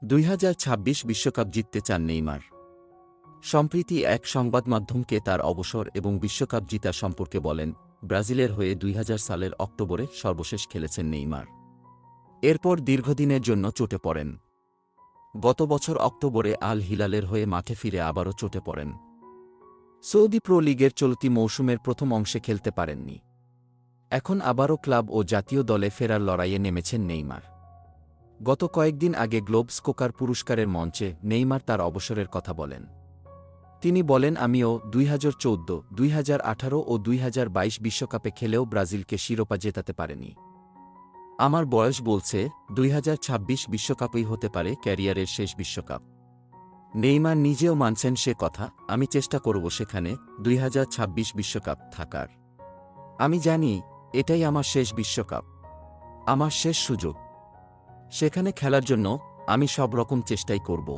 2026 বিশ্বকাপ জিততে চান নেইমার। সম্প্রতি এক সংবাদমাধ্যমকে তার অবসর এবং বিশ্বকাপ জিতা সম্পর্কে বলেন, ব্রাজিলের হয়ে 2000 সালের অক্টোবরে সর্বশেষ খেলেছেন নেইমার। এরপর দীর্ঘদিনের জন্য চোটে পড়েন। গত বছর অক্টোবরে আল হিলালের হয়ে মাঠে ফিরে আবারও চোটে পড়েন। সৌদি প্রো লিগের চলতি মৌসুমের প্রথম অংশে খেলতে পারেননি। এখন আবারও ক্লাব ও জাতীয় দলে ফেরার লড়াইয়ে নেমেছেন নেইমার। গত কয়েকদিন আগে গ্লোব স্কোকার পুরস্কারের মঞ্চে নেইমার তার অবসরের কথা বলেন। তিনি বলেন, আমিও 2014, 2018 ও 2022 বিশ্বকাপে খেলেও ব্রাজিলকে শিরোপা জেতাতে পারেনি। আমার বয়স বলছে 2026 বিশ্বকাপই হতে পারে ক্যারিয়ারের শেষ বিশ্বকাপ। নেইমার নিজেও মানছেন সে কথা, আমি চেষ্টা করব সেখানে 2026 বিশ্বকাপ থাকার। আমি জানি এটাই আমার শেষ বিশ্বকাপ, আমার শেষ সুযোগ। সেখানে খেলার জন্য আমি সব রকম চেষ্টাই করব।